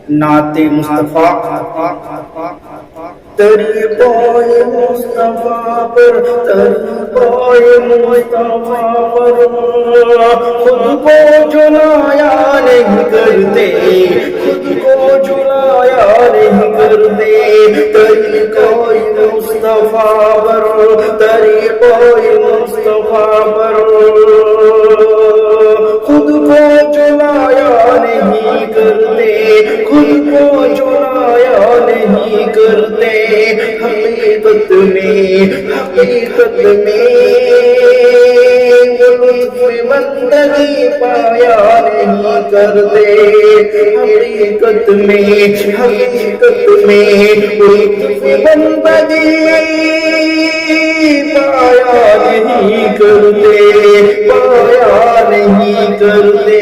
نعت مصطفیٰ طریقۂ مصطفیٰ پر طریقۂ مصطفیٰ پر خود کو جلایا نہیں کرتے خود کو جلایا نہیں کرتے طریقۂ مصطفیٰ پر طریقۂ مصطفیٰ پر خود کو جلایا نہیں کرتے خود کو جلایا نہیں کرتے حقیقت میں لطف بندگی پایا نہیں کرتے حقیقت میں لطف بندگی پایا نہیں کرتے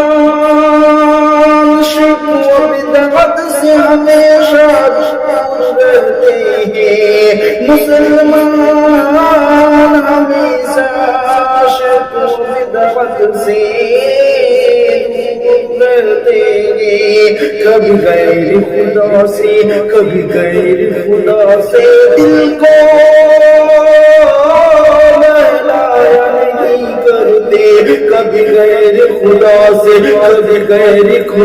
مسلمان شرک و بدعت سے ہمیشہ دور رہتے ہیں مسلمان ہمیشہ شرک و بدعت سے دور رہتے ہیں کبھی غیر خدا سے دل کو بہلایا نہیں کرتے کبھی غیر خدا سے دل کو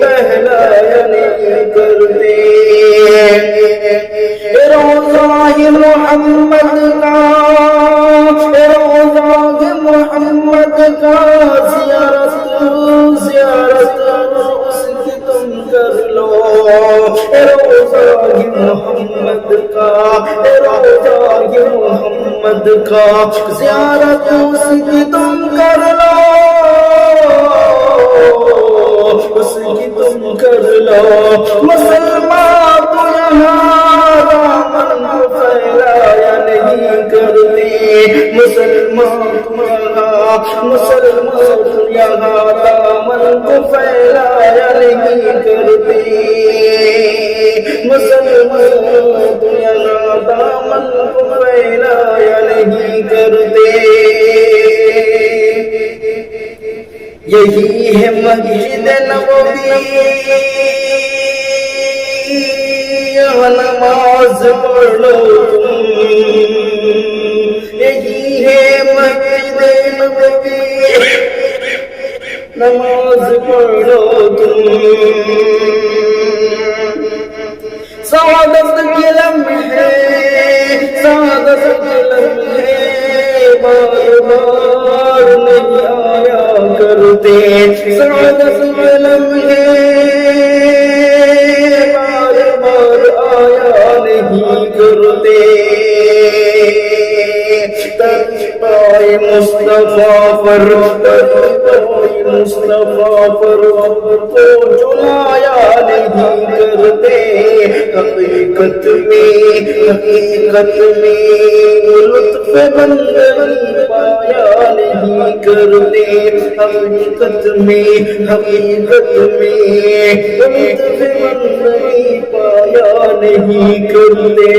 بہلایا نہیں کرتے روضہ محمد کا زیارت اس کی تم کر لو روضہ محمد کا زیارت اس کی تم کر لو مسلمان تو یہاں دامن کو پھیلایا نہیں کرتے مسلمان تو یہاں دامن کو پھیلایا نہیں کرتے مسلمان تو یہاں دامن کو پھیلایا نہیں کرتے یہی ہے مسجد نبوی یہاں نماز پڑھ لو تم یہی ہے مسجد نبوی نماز پڑھ لو تم سعادت کے لمحے بار بار نہیں آیا کرتے سعادت کے لمحے بار بار آیا نہیں کرتے طریقۂ مصطفیٰ پر کو جلایا نہیں کرتے حقیقت میں لطف بندگی پایا نہیں کرتے حقیقت میں لطف بندگی پایا نہیں کرتے